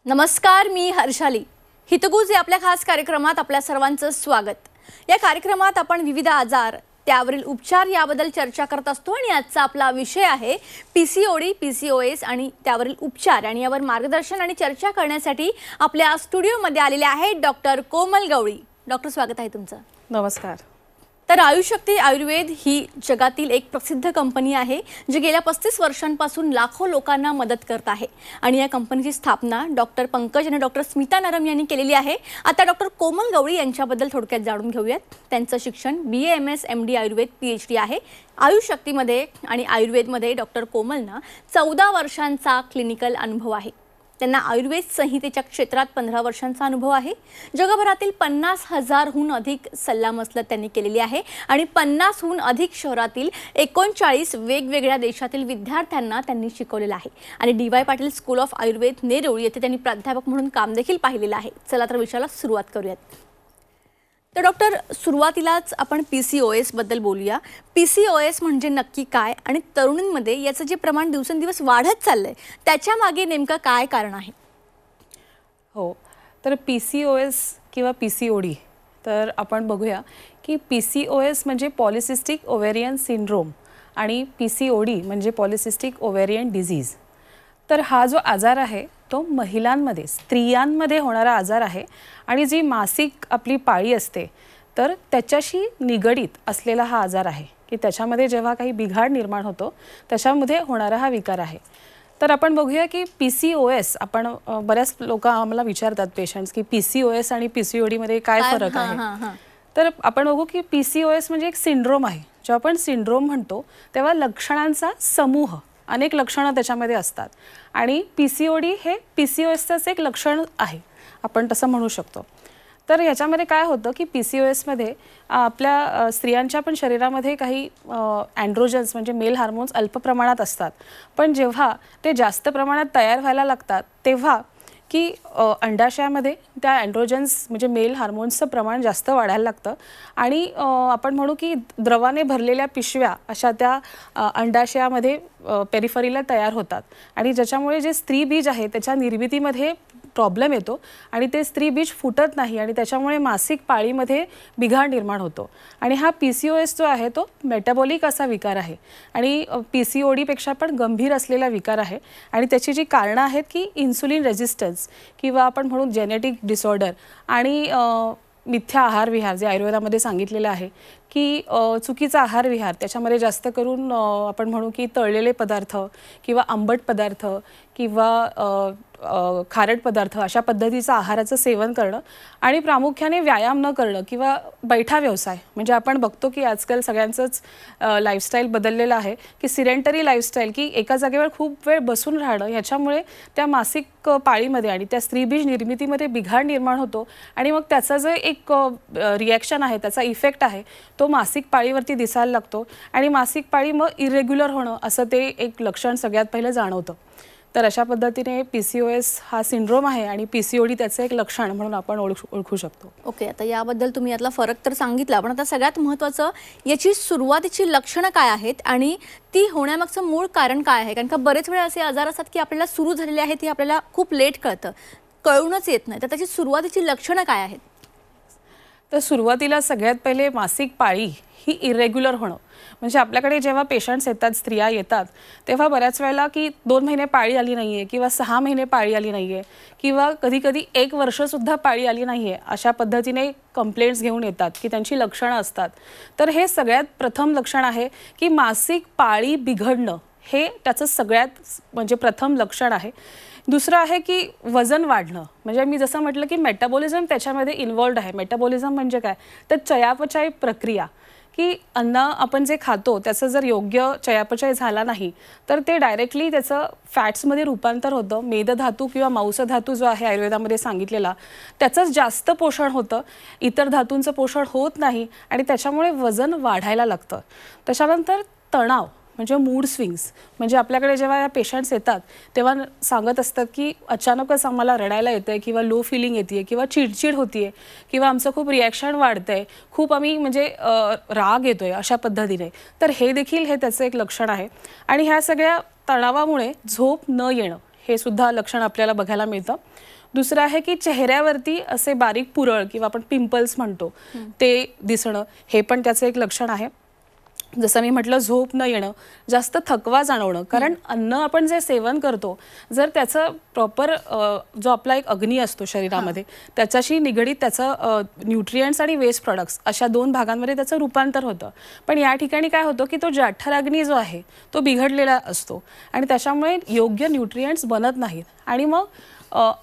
नमस्कार, मी हर्षाली. हितगुज या आपल्या खास कार्यक्रमात आपल्या सर्वांचं स्वागत. या कार्यक्रमात आपण विविध आजार, त्यावरील उपचार याबद्दल चर्चा करत असतो आणि आजचा आपला विषय आहे पीसीओडी, पीसीओएस आणि त्यावरील उपचार. आणि यावर मार्गदर्शन आणि चर्चा करण्यासाठी आपल्या स्टुडिओमध्ये आलेले आहेत डॉक्टर कोमल गवळी. डॉक्टर, स्वागत आहे तुमचं. नमस्कार. तर आयुष्शक्ती आयुर्वेद ही जगातील एक प्रसिद्ध कंपनी आहे जी गेल्या 35 वर्षांपासून लाखो लोकांना मदत करत आहे. आणि या कंपनीची स्थापना डॉक्टर पंकज आणि डॉक्टर स्मिता नरम यांनी केलेली आहे. आता डॉक्टर कोमल गवळी यांच्याबद्दल थोडक्यात जाणून घेऊयात. त्यांचं शिक्षण BA MS MD Ayurveda PhD आहे. आयुष्शक्तीमध्ये आणि आयुर्वेदमध्ये डॉक्टर कोमलना 14 वर्षांचा क्लिनिकल अनुभव आहे. त्यांना आयुर्वेद संहितेच्या क्षेत्रात 15 वर्षांचा अनुभव आहे. जगभरातील 50,000हून अधिक सल्लामसलत त्यांनी केलेली आहे आणि 50हून अधिक शहरातील 39 वेगवेगळ्या देशातील विद्यार्थ्यांना त्यांनी शिकवलेलं आहे. आणि DY Patil school of Ayurveda Nerul येथे त्यांनी प्राध्यापक म्हणून काम देखील पाहिलेलं आहे. चला तर विषयाला सुरुवात करूयात. तर डॉक्टर, सुरुवातीलाच आपण PCOS बद्दल बोलूया. PCOS म्हणजे नक्की काय आणि तरुणींमध्ये याचं जे प्रमाण दिवसेंदिवस वाढत चाललंय त्याच्या मागे नेमकं काय कारण आहे? हो, तर PCOS किंवा PCOD तर आपण बघूया की PCOS म्हणजे पॉलिसिस्टिक ओव्हेरियन सिंड्रोम आणि PCOD म्हणजे पॉलिसिस्टिक ओव्हेरियन डिझीज. तर हा जो आजार आहे तो महिलांमध्ये, स्त्रियांमध्ये होणारा आजार आहे आणि जी मासिक आपली पाळी असते तर त्याच्याशी निगडीत असलेला हा आजार आहे की त्याच्यामध्ये जेव्हा काही बिघाड निर्माण होतो त्याच्यामध्ये होणारा हा विकार आहे. तर आपण बघूया की PCOS, आपण बऱ्याच लोक आम्हाला विचारतात पेशंट्स की PCOS आणि PCOD मध्ये काय फरक आहे. तर आपण बघू की PCOS म्हणजे एक सिंड्रोम आहे. जेव्हा आपण सिंड्रोम म्हणतो तेव्हा लक्षणांचा समूह, अनेक लक्षणं त्याच्यामध्ये असतात आणि PCOD हे PCOSचंच एक लक्षण आहे, आपण तसं म्हणू शकतो. तर ह्याच्यामध्ये काय होतं की PCOSमध्ये आपल्या स्त्रियांच्या पण शरीरामध्ये काही अँड्रोजन्स म्हणजे मेल हार्मोन्स अल्प प्रमाणात असतात. पण जेव्हा ते जास्त प्रमाणात तयार व्हायला लागतात तेव्हा की अंडाशयामध्ये त्या अँड्रोजन्स म्हणजे मेल हार्मोन्सचं प्रमाण जास्त वाढायला लागतं आणि आपण म्हणू की द्रवाने भरलेल्या पिशव्या अशा त्या अंडाशयामध्ये पेरिफरीला तयार होतात आणि ज्याच्यामुळे जे स्त्रीबीज आहे त्याच्या निर्मितीमध्ये प्रॉब्लेम येतो आणि ते स्त्रीबीज फुटत नाही आणि त्याच्यामुळे मासिक पाळीमध्ये बिघाड निर्माण होतो. आणि हा PCOS जो आहे तो मेटाबॉलिक असा विकार आहे आणि PCODपेक्षा पण गंभीर असलेला विकार आहे. आणि त्याची जी कारणं आहेत की इन्सुलिन रेझिस्टन्स किंवा आपण म्हणू जेनेटिक डिसऑर्डर आणि मिथ्या आहार विहार, जे आयुर्वेदामध्ये सांगितलेलं आहे की चुकीचा आहार विहार, त्याच्यामध्ये जास्त करून आपण म्हणू की तळलेले पदार्थ किंवा आंबट पदार्थ किंवा खारट पदार्थ अशा पद्धतीचं आहाराचं सेवन करणं आणि प्रामुख्याने व्यायाम न करणं किंवा बैठा व्यवसाय, म्हणजे आपण बघतो की आजकाल सगळ्यांचंच लाईफस्टाईल बदललेलं आहे की सिडेंटरी लाईफस्टाईल, की एका जागेवर खूप वेळ बसून राहणं, ह्याच्यामुळे त्या मासिक पाळीमध्ये आणि त्या स्त्रीबीज निर्मितीमध्ये बिघाड निर्माण होतो आणि मग त्याचा जो एक रिॲक्शन आहे, त्याचा इफेक्ट आहे तो मासिक पाळीवरती दिसायला लागतो आणि मासिक पाळी मग इरेग्युलर होणं असं ते एक लक्षण सगळ्यात पहिलं जाणवतं. तर अशा पद्धतीने PCOS हा सिंड्रोम आहे आणि PCOD त्याचं एक लक्षण म्हणून आपण ओळखू शकतो. ओके, आता याबद्दल तुम्ही यातला फरक तर सांगितला, पण आता सगळ्यात महत्त्वाचं याची सुरुवातीची लक्षणं काय आहेत आणि ती होण्यामागचं मूळ कारण काय आहे? कारण का बरेच वेळा असे आजार असतात की आपल्याला सुरू झालेले आहेत हे आपल्याला खूप लेट कळतं, कळूनच येत नाही. तर त्याची सुरुवातीची लक्षणं काय आहेत? तर सुरुवातीला सगळ्यात पहिले मासिक पाळी ही इरेग्युलर होणं, म्हणजे आपल्याकडे जेव्हा पेशंट्स येतात, स्त्रिया येतात, तेव्हा बऱ्याच वेळेला की 2 महिने पाळी आली नाही आहे किंवा 6 महिने पाळी आली नाही आहे किंवा कधीकधी 1 वर्षसुद्धा पाळी आली नाही आहे, अशा पद्धतीने कंप्लेंट्स घेऊन येतात की त्यांची लक्षणं असतात. तर हे सगळ्यात प्रथम लक्षण आहे की मासिक पाळी बिघडणं, हे त्याचं सगळ्यात म्हणजे प्रथम लक्षण आहे. दुसरं आहे की वजन वाढणं, म्हणजे मी जसं म्हटलं की मेटाबॉलिझम त्याच्यामध्ये इन्व्हॉल्व्ड आहे. मेटाबॉलिझम म्हणजे काय, तर चयापचय प्रक्रिया, की अन्न आपण जे खातो त्याचं जर योग्य चयापचय झाला नाही तर ते डायरेक्टली त्याचं फॅट्समध्ये रूपांतर होतं. मेदधातू किंवा मांसधातू जो आहे आयुर्वेदामध्ये सांगितलेला त्याचंच जास्त पोषण होतं, इतर धातूंचं पोषण होत नाही आणि त्याच्यामुळे वजन वाढायला लागतं. त्याच्यानंतर तणाव म्हणजे मूड स्विंग्स, म्हणजे आपल्याकडे जेव्हा या पेशंट्स येतात तेव्हा सांगत असतात की अचानकच आम्हाला रडायला येतंय किंवा लो फिलिंग येते किंवा चिडचिड होतीये किंवा आमचं खूप रिॲक्शन वाढतंय, खूप आम्ही म्हणजे राग येतोय अशा पद्धतीने. तर हे देखील हे त्याचं एक लक्षण आहे. आणि ह्या सगळ्या तणावामुळे झोप न येणं हे सुद्धा लक्षण आपल्याला बघायला मिळतं. दुसरं आहे की चेहऱ्यावरती असे बारीक पुरळ किंवा आपण पिंपल्स म्हणतो ते दिसणं, हे पण त्याचं एक लक्षण आहे. जसं मी म्हटलं, झोप न येणं, जास्त थकवा जाणवणं, कारण अन्न आपण जे सेवन करतो जर त्याचं प्रॉपर जो आपला एक अग्नी असतो शरीरामध्ये त्याच्याशी निगडीत त्याचं न्यूट्रिएंट्स आणि वेस्ट प्रोडक्ट्स अशा 2 भागांमध्ये त्याचं रूपांतर होतं. पण या ठिकाणी काय होतं की तो जठराग्नी जो आहे तो बिघडलेला असतो आणि त्याच्यामुळे योग्य न्यूट्रिएंट्स बनत नाहीत आणि मग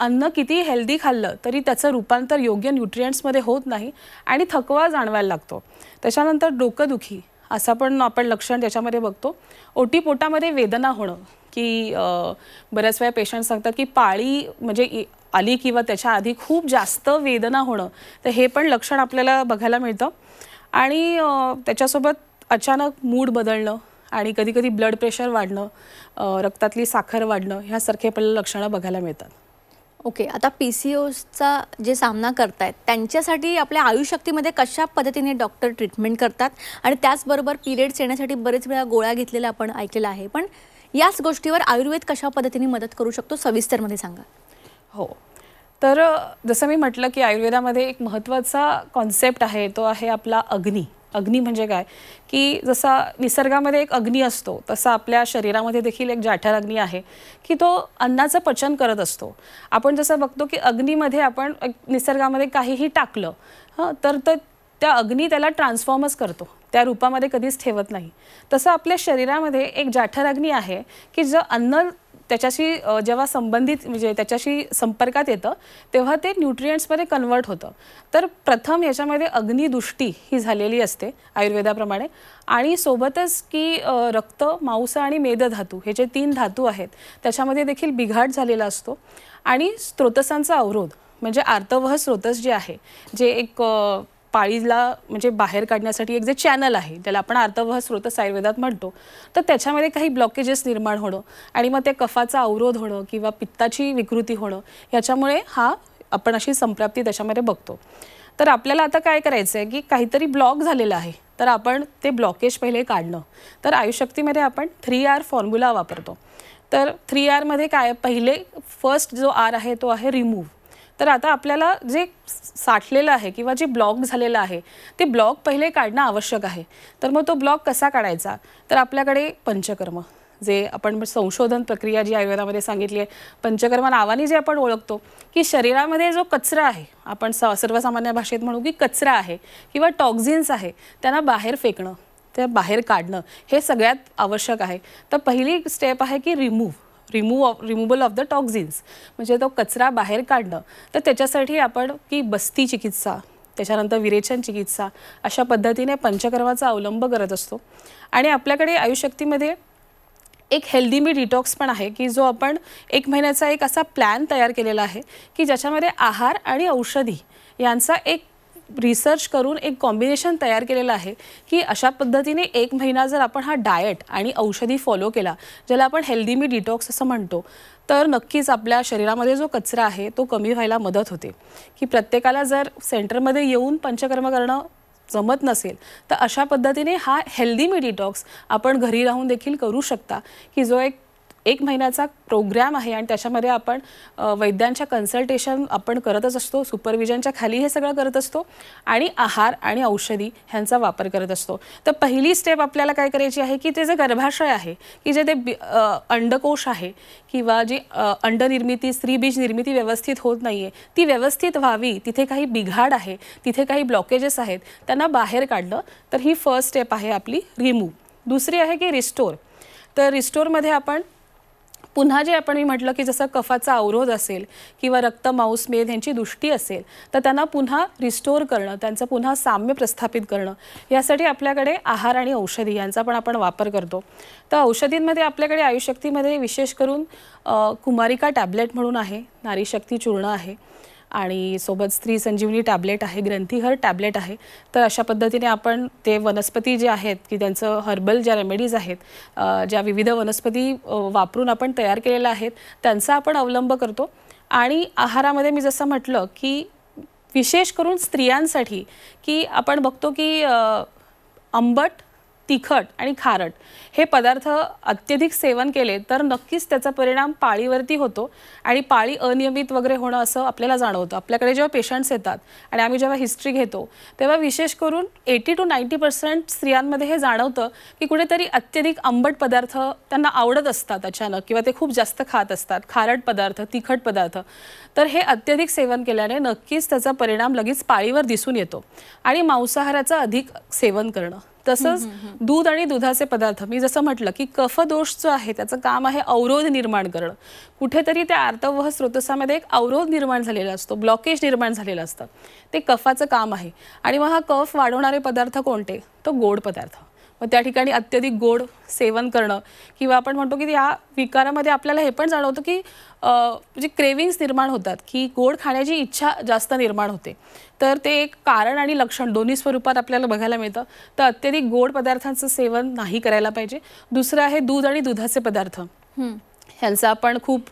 अन्न किती हेल्दी खाल्लं तरी त्याचं रूपांतर योग्य न्यूट्रिएंट्समध्ये होत नाही आणि थकवा जाणवायला लागतो. त्याच्यानंतर डोकंदुखी असं पण आपण लक्षण त्याच्यामध्ये बघतो. ओटीपोटामध्ये वेदना होणं, की बऱ्याच वेळा पेशंट सांगतात की पाळी म्हणजे आली किंवा त्याच्या आधी खूप जास्त वेदना होणं, तर हे पण लक्षण आपल्याला बघायला मिळतं. आणि त्याच्यासोबत अचानक मूड बदलणं आणि कधीकधी ब्लड प्रेशर वाढणं, रक्तातली साखर वाढणं, ह्यासारखे आपल्याला लक्षणं बघायला मिळतात. ओके, आता PCOSचा जे सामना करतायत त्यांच्यासाठी आपल्या आयुष्यशक्तीमध्ये कशा पद्धतीने डॉक्टर ट्रीटमेंट करतात आणि त्याचबरोबर पिरियड्स येण्यासाठी बरेच वेळा गोळ्या घेतलेल्या आपण ऐकलेलं आहे, पण याच गोष्टीवर आयुर्वेद कशा पद्धतीने मदत करू शकतो, सविस्तरमध्ये सांगा. हो, तर जसं मी म्हटलं की आयुर्वेदामध्ये एक महत्त्वाचा कॉन्सेप्ट आहे, तो आहे आपला अग्नी. अग्नी म्हणजे काय, की जसा निसर्गामध्ये एक अग्नी असतो तसा आपल्या शरीरामध्ये देखील एक जठराग्नी आहे की तो अन्नाचं पचन करत असतो. आपण जसं बघतो की अग्नीमध्ये आपण निसर्गामध्ये काहीही टाकलं तर त्या अग्नी त्याला ट्रान्सफॉर्मच करतो, त्या रूपामध्ये कधीच ठेवत नाही. तसं आपल्या शरीरामध्ये एक जठराग्नी आहे की जो अन्न त्याच्याशी जेव्हा संबंधित म्हणजे त्याच्याशी संपर्कात येतं तेव्हा ते न्यूट्रिएंट्समध्ये कन्वर्ट होतं. तर प्रथम याच्यामध्ये अग्निदुष्टी ही झालेली असते आयुर्वेदाप्रमाणे आणि सोबतच की रक्त, मांस आणि मेदधातू हे जे 3 धातू आहेत त्याच्यामध्ये देखील बिघाड झालेला असतो. आणि स्रोतसांचा अवरोध म्हणजे आर्तवह स्रोतस जे आहे, जे एक पाळीला म्हणजे बाहेर काढण्यासाठी एक जे चॅनल आहे त्याला आपण आर्तवह स्रोतस आयुर्वेदात म्हणतो, तर त्याच्यामध्ये काही ब्लॉकेजेस निर्माण होणं आणि मग ते कफाचा अवरोध होणं किंवा पित्ताची विकृती होणं, याच्यामुळे आपण अशी संप्राप्ती त्याच्यामध्ये बघतो. तर आपल्याला आता काय करायचं आहे की काहीतरी ब्लॉक झालेलं आहे तर आपण ते ब्लॉकेज पहिले काढणं. तर आयुष्शक्तीमध्ये आपण 3R फॉर्म्युला वापरतो. तर 3R मध्ये काय, पहिले फर्स्ट जो R आहे तो आहे रिमूव्ह. तर आता आपल्याला जे साठलेलं आहे किंवा जे ब्लॉक झालेलं आहे ते ब्लॉक पहिले काढणं आवश्यक आहे. तर मग तो ब्लॉक कसा काढायचा, तर आपल्याकडे पंचकर्म, जे आपण संशोधन प्रक्रिया जी आयुर्वेदामध्ये सांगितली आहे, पंचकर्म नावाने जे आपण ओळखतो की शरीरामध्ये जो कचरा आहे, आपण सर्वसामान्य भाषेत म्हणू की कचरा आहे किंवा टॉक्झिन्स आहे, त्यांना बाहेर फेकणं, ते बाहेर काढणं हे सगळ्यात आवश्यक आहे. तर पहिली स्टेप आहे की रिमूव्हल ऑफ द टॉक्झिन्स, म्हणजे तो कचरा बाहेर काढणं. तर त्याच्यासाठी आपण की बस्ती चिकित्सा, त्याच्यानंतर विरेचन चिकित्सा अशा पद्धतीने पंचकर्माचा अवलंब करत असतो. आणि आपल्याकडे आयुष्शक्तीमध्ये एक हेल्दी मी डिटॉक्स पण आहे की जो आपण 1 महिन्याचा एक असा प्लॅन तयार केलेला आहे की ज्याच्यामध्ये आहार आणि औषधी यांचा एक रिसर्च करून एक कॉम्बिनेशन तयार केलेलं आहे की अशा पद्धतीने 1 महिना जर आपण हा डाएट आणि औषधी फॉलो केला, ज्याला आपण हेल्दी मी डिटॉक्स असं म्हणतो, तर नक्कीच आपल्या शरीरामध्ये जो कचरा आहे तो कमी व्हायला मदत होते. की प्रत्येकाला जर सेंटरमध्ये येऊन पंचकर्म करणं जमत नसेल तर अशा पद्धतीने हा हेल्दी मी डिटॉक्स आपण घरी राहून देखील करू शकता, की जो एक महिन्याचा प्रोग्राम आहे आणि त्याच्यामध्ये आपण वैद्यांच्या कन्सल्टेशन आपण करतच असतो, सुपरविजनच्या खाली हे सगळं करत असतो आणि आहार आणि औषधी ह्यांचा वापर करत असतो. तर पहिली स्टेप आपल्याला काय करायची आहे की ते जे गर्भाशय आहे, की जे ते अंडकोश आहे किंवा जी अंडनिर्मिती, स्त्रीबीज निर्मिती व्यवस्थित होत नाही आहे, ती व्यवस्थित व्हावी, तिथे काही बिघाड आहे, तिथे काही ब्लॉकेजेस आहेत, त्यांना बाहेर काढलं. तर ही फर्स्ट स्टेप आहे आपली रिमूव्ह. दुसरी आहे की रिस्टोर. तर रिस्टोरमध्ये आपण पुन्हा जे मी म्हटलं की जसं कफाचा अवरोध असेल किंवा रक्त, मांस, मेद यांची दुष्टी असेल तर त्यांना पुन्हा रिस्टोर करणं, त्यांचं पुन्हा साम्य प्रस्थापित करणं, यासाठी आपल्याकडे आहार आणि औषधी यांचा पण आपण वापर करतो. तर औषधींमध्ये आपल्याकडे आयुष्शक्तीमध्ये विशेष करून कुमारिका टॅबलेट म्हणून आहे, नारीशक्ती चूर्ण आहे आणि सोबत स्त्री संजीवनी टॅबलेट आहे, ग्रंथीहर टॅबलेट आहे. तर अशा पद्धतीने आपण ते वनस्पती जे आहेत की त्यांचं हर्बल ज्या रेमेडीज आहेत, ज्या विविध वनस्पती वापरून आपण तयार केलेल्या आहेत त्यांचा आपण अवलंब करतो. आणि आहारामध्ये मी जसं म्हटलं की विशेष करून स्त्रियांसाठी की आपण बघतो की आंबट, तिखट आणि खारट हे पदार्थ अत्यधिक सेवन केले तर नक्कीच त्याचा परिणाम पाळीवरती होतो आणि पाळी अनियमित वगैरे होणं असं आपल्याला जाणवतं. आपल्याकडे जेव्हा पेशंट्स येतात आणि आम्ही जेव्हा हिस्ट्री घेतो तेव्हा विशेष करून 80 to 90% स्त्रियांमध्ये हे जाणवतं की कुठेतरी अत्यधिक आंबट पदार्थ त्यांना आवडत असतात अचानक, किंवा ते खूप जास्त खात असतात, खारट पदार्थ, तिखट पदार्थ. तर हे अत्यधिक सेवन केल्याने नक्कीच त्याचा परिणाम लगेच पाळीवर दिसून येतो. आणि मांसाहाराचं अधिक सेवन करणं, तसंच दूध आणि दुधाचे पदार्थ, मी जसं म्हटलं की कफदोष जो आहे त्याचं काम आहे अवरोध निर्माण करणं. कुठेतरी त्या आर्तवह स्रोतसामध्ये एक अवरोध निर्माण झालेला असतो, ब्लॉकेज निर्माण झालेलं असतं, ते कफाचं काम आहे. आणि मग हा कफ वाढवणारे पदार्थ कोणते? तो गोड पदार्थ. मग त्या ठिकाणी अत्यधिक गोड सेवन करणं, किंवा आपण म्हणतो की या विकारामध्ये आपल्याला हे पण जाणवतं की म्हणजे क्रेविंग्स निर्माण होतात, की गोड खाण्याची इच्छा जास्त निर्माण होते. तर ते एक कारण आणि लक्षण दोन्ही स्वरूपात आपल्याला बघायला मिळतं. तर अत्यधिक गोड पदार्थांचं सेवन नाही करायला पाहिजे. दुसरं आहे दूध आणि दुधाचे पदार्थ. ह्यांचा आपण खूप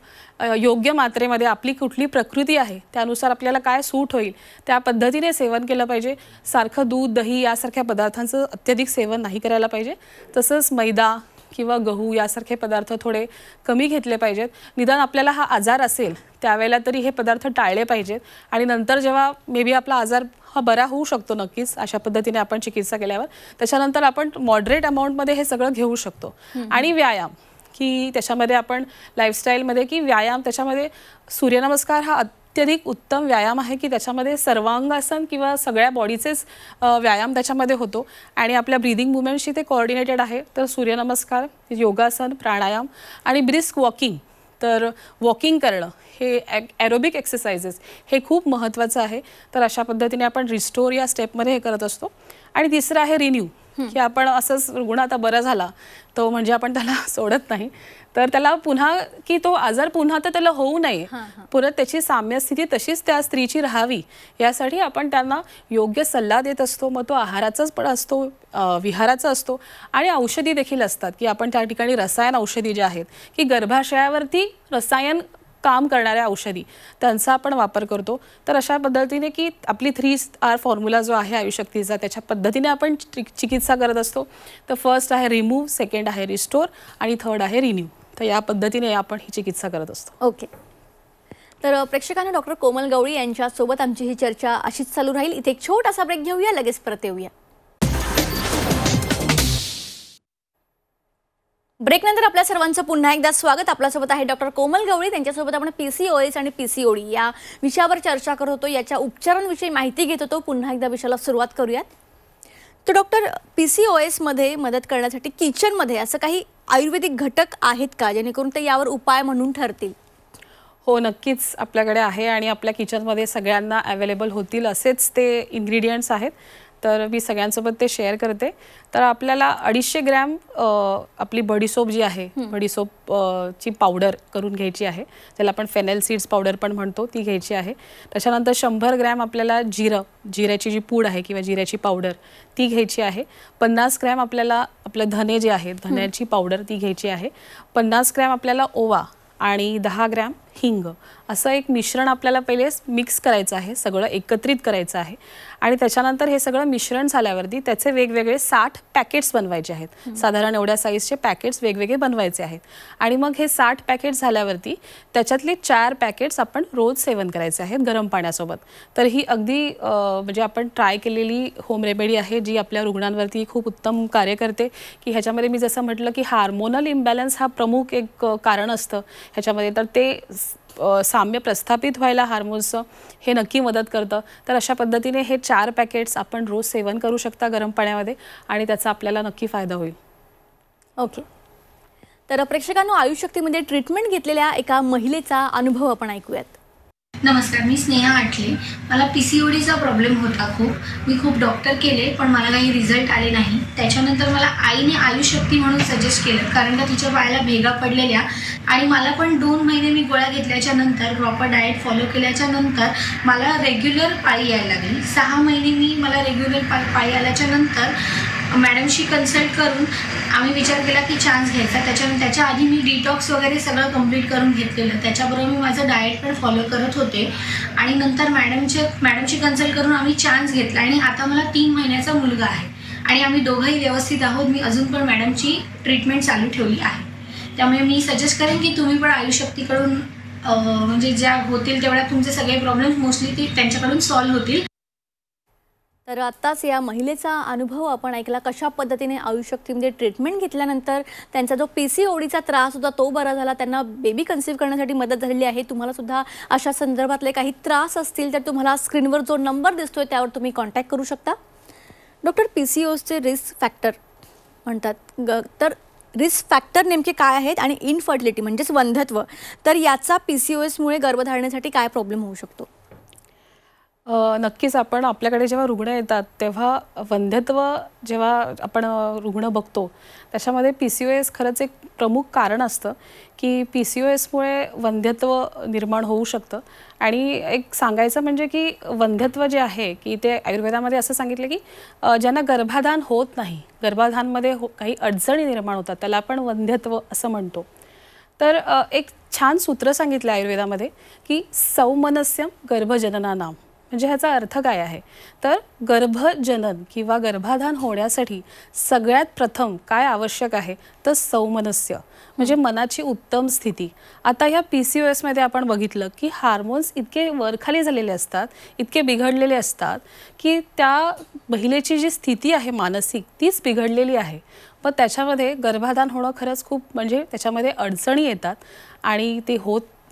योग्य मात्रेमध्ये, आपली कुठली प्रकृती आहे त्यानुसार आपल्याला काय सूट होईल त्या पद्धतीने सेवन केलं पाहिजे. सारखं दूध, दही यासारख्या पदार्थांचं अत्यधिक सेवन नाही करायला पाहिजे. तसंच मैदा किंवा गहू यासारखे पदार्थ थोडे कमी घेतले पाहिजेत. निदान आपल्याला हा आजार असेल त्यावेळेला तरी हे पदार्थ टाळले पाहिजेत. आणि नंतर जेव्हा मे बी आपला आजार हा बरा होऊ शकतो नक्कीच अशा पद्धतीने आपण चिकित्सा केल्यावर, त्याच्यानंतर आपण मॉडरेट अमाऊंटमध्ये हे सगळं घेऊ शकतो. आणि व्यायाम, की त्याच्यामध्ये आपण लाईफस्टाईलमध्ये की व्यायाम, त्याच्यामध्ये सूर्यनमस्कार हा अत्यधिक उत्तम व्यायाम आहे की त्याच्यामध्ये सर्वांगासन किंवा सगळ्या बॉडीचेच व्यायाम त्याच्यामध्ये होतो आणि आपल्या ब्रीदिंग मुवमेंटशी ते कोऑर्डिनेटेड आहे. तर सूर्यनमस्कार, योगासन, प्राणायाम आणि ब्रिस्क वॉकिंग, तर वॉकिंग करणं हे ॲरोबिक एक्सरसाइजेस हे खूप महत्त्वाचं आहे. तर अशा पद्धतीने आपण रिस्टोर या स्टेपमध्ये हे करत असतो. आणि तिसरं आहे रिन्यू, की आपण असंच रुग्ण आता बरा झाला तो म्हणजे आपण त्याला सोडत नाही, तर त्याला पुन्हा की तो आजार पुन्हा तर त्याला होऊ नये, परत त्याची साम्य स्थिती तशीच त्या स्त्रीची राहावी यासाठी आपण त्यांना योग्य सल्ला देत असतो. मग तो आहाराचाच पण असतो, विहाराचा असतो आणि औषधी देखील असतात, की आपण त्या ठिकाणी रसायन औषधी ज्या आहेत की गर्भाशयावरती रसायन काम करणाऱ्या औषधी त्यांचा आपण वापर करतो. तर अशा पद्धतीने की आपली 3R फॉर्म्युला जो आहे आयुशक्तीचा त्याच्या पद्धतीने आपण चिकित्सा करत असतो. तर फर्स्ट आहे रिमूव्ह, सेकंड आहे रिस्टोर आणि थर्ड आहे रिन्यू. तर या पद्धतीने आपण ही चिकित्सा करत असतो. ओके. तर प्रेक्षकांना डॉक्टर कोमल गवळी यांच्यासोबत आमची ही चर्चा अशीच चालू राहील. इथे एक छोटासा ब्रेक घेऊया, लगेच परत येऊया. ब्रेकनंतर आपल्या सर्वांचं पुन्हा एकदा स्वागत. आपल्यासोबत आहे डॉक्टर कोमल गवळी. त्यांच्यासोबत आपण PCOS आणि PCOD या विषयावर चर्चा करत होतो, याच्या उपचारांविषयी माहिती घेत होतो. पुन्हा एकदा विषयाला सुरुवात करूयात. तर डॉक्टर, PCOS मध्ये मदत करण्यासाठी किचनमध्ये असं काही आयुर्वेदिक घटक आहेत का जेणेकरून ते यावर उपाय म्हणून ठरतील? हो, नक्कीच आपल्याकडे आहे आणि आपल्या किचनमध्ये सगळ्यांना अवेलेबल होतील असेच ते इन्ग्रेडियंट्स आहेत. तर मी सगळ्यांसोबत ते शेअर करते. तर आपल्याला 250 ग्रॅम आपली बडीसोप जी आहे, बडीसोप ची पावडर करून घ्यायची आहे, त्याला आपण फेनेल सीड्स पावडर पण म्हणतो, ती घ्यायची आहे. त्याच्यानंतर 100 ग्रॅम आपल्याला जिऱ्याची जी पूड आहे किंवा जिऱ्याची पावडर ती घ्यायची आहे. 50 ग्रॅम आपल्याला आपलं धने जे आहेत, धन्याची पावडर ती घ्यायची आहे. 50 ग्रॅम आपल्याला ओवा आणि 10 ग्रॅम हिंग, असं एक मिश्रण आपल्याला पहिले मिक्स करायचं आहे, सगळं एकत्रित करायचं आहे. आणि त्याच्यानंतर हे सगळं मिश्रण झाल्यावरती त्याचे वेगवेगळे 60 पॅकेट्स बनवायचे आहेत. साधारण एवढ्या साईजचे पॅकेट्स वेगवेगळे बनवायचे आहेत. आणि मग हे 60 पॅकेट्स झाल्यावरती त्याच्यातले 4 पॅकेट्स आपण रोज सेवन करायचे आहेत गरम पाण्यासोबत. तर ही अगदी म्हणजे आपण ट्राय केलेली होम रेमेडी आहे जी आपल्या रुग्णांवरती खूप उत्तम कार्य करते. की ह्याच्यामध्ये मी जसं म्हटलं की हार्मोनल इम्बॅलन्स हा प्रमुख एक कारण असतं ह्याच्यामध्ये, तर ते साम्य प्रस्थापित व्हायला हार्मोन्सचं हे नक्की मदत करतं. तर अशा पद्धतीने हे 4 पॅकेट्स आपण रोज सेवन करू शकता गरम पाण्यामध्ये आणि त्याचा आपल्याला नक्की फायदा होईल. ओके. तर प्रेक्षकांनो, आयुशक्तीमध्ये ट्रीटमेंट घेतलेल्या एका महिलेचा अनुभव आपण ऐकूयात. नमस्कार, मी स्नेहा आठले. मला PCODचा प्रॉब्लेम होता खूप. मी खूप डॉक्टर केले पण मला काही रिझल्ट आले नाही. त्याच्यानंतर मला आईने आयुशक्ती म्हणून सजेस्ट केलं, कारण का तिच्या पायाला भेगा पडलेल्या आणि मला पण 2 महिने मी गोळ्या घेतल्याच्या नंतर, प्रॉपर डाएट फॉलो केल्याच्या नंतर मला रेग्युलर पाळी यायला लागली. 6 महिने मला रेग्युलर पाळी आल्याच्या नंतर मॅडमशी कन्सल्ट करून आम्ही विचार केला की चान्स घ्यायचा. त्याच्या आधी मी डिटॉक्स वगैरे सगळं कंप्लीट करून घेतलेलं. त्याच्याबरोबर मी माझं डाएट पण फॉलो करत होते आणि नंतर मॅडमची कन्सल्ट करून आम्ही चान्स घेतला आणि आता मला 3 महिन्याचा मुलगा आहे आणि आम्ही दोघंही व्यवस्थित आहोत. मी अजून पण मॅडमची ट्रीटमेंट चालू ठेवली आहे. त्यामुळे मी सजेस्ट करेन की तुम्ही पण आयुशक्तीकडून म्हणजे ज्या होतील तेवढ्या तुमचे सगळे प्रॉब्लेम्स मोस्टली ते त्यांच्याकडून सॉल्व्ह होतील. तर आत्ताच या महिलेचा अनुभव आपण ऐकला, कशा पद्धतीने आयुशक्तीमध्ये ट्रीटमेंट घेतल्यानंतर त्यांचा जो PCODचा त्रास होता तो बरा झाला, त्यांना बेबी कन्सीव्ह करण्यासाठी मदत झालेली आहे. तुम्हाला सुद्धा अशा संदर्भातले काही त्रास असतील तर तुम्हाला स्क्रीनवर जो नंबर दिसतोय त्यावर तुम्ही कॉन्टॅक्ट करू शकता. डॉक्टर, PCOSचे रिस्क फॅक्टर म्हणतात, तर रिस्क फॅक्टर नेमके काय आहेत आणि इनफर्टिलिटी म्हणजेच वंध्यत्व, तर याचा PCOSमुळे गर्भधारणेसाठी काय प्रॉब्लेम होऊ शकतो? नक्कीच आपण आपल्याकडे जेव्हा रुग्ण येतात तेव्हा वंध्यत्व जेव्हा आपण रुग्ण बघतो त्याच्यामध्ये PCOS खरंच एक प्रमुख कारण असतं की PCOSमुळे वंध्यत्व निर्माण होऊ शकतं. आणि एक सांगायचं म्हणजे की वंध्यत्व जे आहे की ते आयुर्वेदामध्ये असं सांगितलं की ज्यांना गर्भाधान होत नाही, गर्भाधानमध्ये काही अडचणी निर्माण होतात, त्याला आपण वंध्यत्व असं म्हणतो. तर एक छान सूत्र सांगितलं आयुर्वेदामध्ये की सौमनस्यम गर्भजननानाम. म्हणजे ह्याचा अर्थ काय आहे, तर गर्भजनन किंवा गर्भाधान होण्यासाठी सगळ्यात प्रथम काय आवश्यक आहे तर सौमनस्य म्हणजे मनाची उत्तम स्थिती. आता ह्या PCOSमध्ये आपण बघितलं की हार्मोन्स इतके वरखाली झालेले असतात, इतके बिघडलेले असतात की त्या महिलेची जी स्थिती आहे मानसिक तीच बिघडलेली आहे. पण त्याच्यामध्ये गर्भाधान होणं खरंच खूप म्हणजे त्याच्यामध्ये अडचणी येतात आणि ते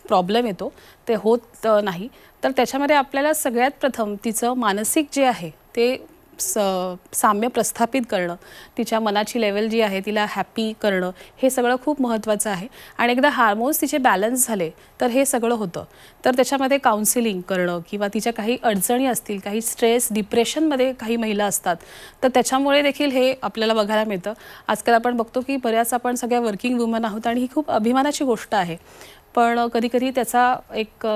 प्रॉब्लेम येतो, ते होत नाही. तर त्याच्यामध्ये आपल्याला सगळ्यात प्रथम तिचं मानसिक जे आहे ते साम्य प्रस्थापित करणं, तिच्या मनाची लेवल जी आहे तिला हॅपी करणं, हे सगळं खूप महत्त्वाचं आहे. आणि एकदा हार्मोन्स तिचे बॅलन्स झाले तर हे सगळं होतं. तर त्याच्यामध्ये काउन्सिलिंग करणं किंवा तिच्या काही अडचणी असतील, काही स्ट्रेस डिप्रेशनमध्ये काही महिला असतात, तर त्याच्यामुळे देखील हे आपल्याला बघायला मिळतं. आजकाल आपण बघतो की बऱ्याच आपण सगळ्या वर्किंग वुमन आहोत आणि ही खूप अभिमानाची गोष्ट आहे. पण कधीकधी त्याचा एक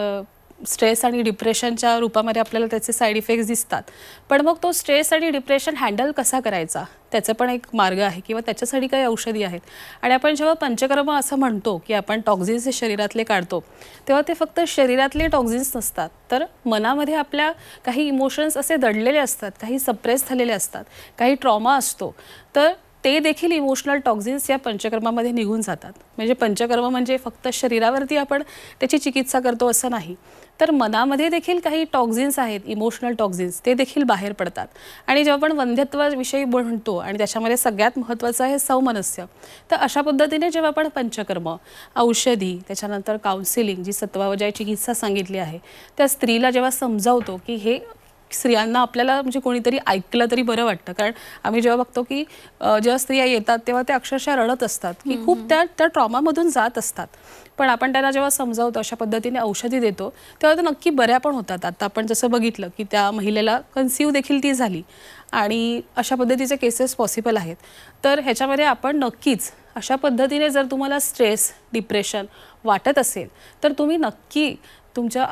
स्ट्रेस आणि डिप्रेशनच्या रूपामध्ये आपल्याला त्याचे साईड इफेक्ट्स दिसतात. पण मग तो स्ट्रेस आणि डिप्रेशन हँडल कसा करायचा त्याचा पण एक मार्ग आहे किंवा त्याच्यासाठी काही औषधी आहेत. आणि आपण जेव्हा पंचकर्म असं म्हणतो की आपण टॉक्झिन्स हे शरीरातले काढतो, तेव्हा ते फक्त शरीरातले टॉक्झिन्स नसतात, तर मनामध्ये आपल्या काही इमोशन्स असे दडलेले असतात, काही सप्रेस झालेले असतात, काही ट्रॉमा असतो, तर ते देखील इमोशनल टॉक्झिन्स या पंचकर्मामध्ये निघून जातात. म्हणजे पंचकर्म म्हणजे फक्त शरीरावरती आपण त्याची चिकित्सा करतो असं नाही, तर मनामध्ये देखील काही टॉक्झिन्स आहेत, इमोशनल टॉक्झिन्स, ते देखील बाहेर पडतात. आणि जेव्हा आपण वंध्यत्वाविषयी म्हणतो आणि त्याच्यामध्ये सगळ्यात महत्त्वाचं आहे सौमनस्य, तर अशा पद्धतीने जेव्हा आपण पंचकर्म, औषधी, त्याच्यानंतर काउन्सिलिंग, जी सत्वावजय चिकित्सा सांगितली आहे, त्या स्त्रीला जेव्हा समजावतो की हे स्त्रियांना आपल्याला म्हणजे कोणीतरी ऐकलं तरी बरं वाटतं. कारण आम्ही जेव्हा बघतो की जेव्हा स्त्रिया येतात तेव्हा त्या अक्षरशः रडत असतात की खूप त्या ट्रॉमामधून जात असतात. पण आपण त्यांना जेव्हा समजावतो, अशा पद्धतीने औषधी देतो, तेव्हा ते नक्की बऱ्या पण होतात. आता आपण जसं बघितलं की त्या महिलेला कन्सीव्ह देखील ती झाली आणि अशा पद्धतीचे केसेस पॉसिबल आहेत. तर ह्याच्यामध्ये आपण नक्कीच अशा पद्धतीने जर तुम्हाला स्ट्रेस, डिप्रेशन वाटत असेल तर तुम्ही नक्की तुमच्या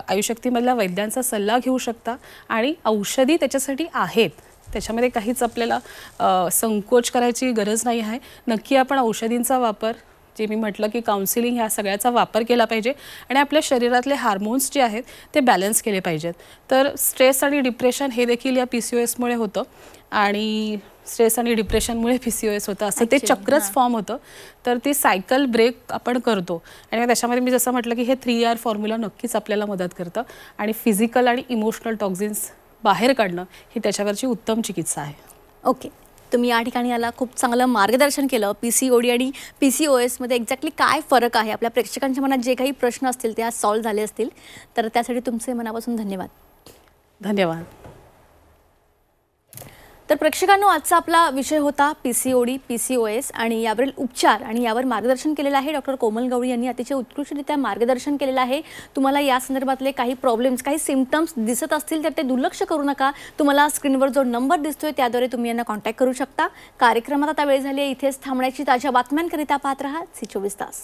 आयुशक्तीमधल्या वैद्यांचा सल्ला घेऊ शकता. आणि औषधी त्याच्यासाठी आहेत, त्याच्यामध्ये काहीच आपल्याला संकोच करायची गरज नाही आहे. नक्की आपण औषधींचा वापर, जे मी म्हटलं की काउन्सिलिंग, ह्या सगळ्याचा वापर केला पाहिजे आणि आपल्या शरीरातले हार्मोन्स जे आहेत ते बॅलन्स केले पाहिजेत. तर स्ट्रेस आणि डिप्रेशन हे देखील या PCOSमुळे होतं आणि स्ट्रेस आणि डिप्रेशनमुळे PCOS होतं, असं ते चक्रच फॉर्म होतं. तर ती सायकल ब्रेक आपण करतो आणि त्याच्यामध्ये मी जसं म्हटलं की हे 3R फॉर्म्युला नक्कीच आपल्याला मदत करतं आणि फिजिकल आणि इमोशनल टॉक्झिन्स बाहेर काढणं ही त्याच्यावरची उत्तम चिकित्सा आहे. ओके, तुम्ही या ठिकाणी याला खूप चांगलं मार्गदर्शन केलं. PCOD आणि PCOSमध्ये एक्झॅक्टली काय फरक आहे, आपल्या प्रेक्षकांच्या मनात जे काही प्रश्न असतील ते आज सॉल्व्ह झाले असतील, तर त्यासाठी तुमचे मनापासून धन्यवाद. धन्यवाद. तर प्रेक्षकांनो, आजचा आपला विषय होता PCOD, PCOS आणि यावरील उपचार, आणि यावर मार्गदर्शन केलेलं आहे डॉक्टर कोमल गवळी यांनी. अतिशय उत्कृष्टरित्या मार्गदर्शन केलेलं आहे. तुम्हाला या संदर्भातले काही प्रॉब्लेम्स, काही सिम्पटम्स दिसत असतील तर ते दुर्लक्ष करू नका. तुम्हाला स्क्रीनवर जो नंबर दिसतोय त्याद्वारे तुम्ही यांना कॉन्टॅक्ट करू शकता. कार्यक्रमात आता वेळ झाली आहे इथेच थांबण्याची. ताज्या बातम्यांकरिता पाहत रहा झी 24 तास.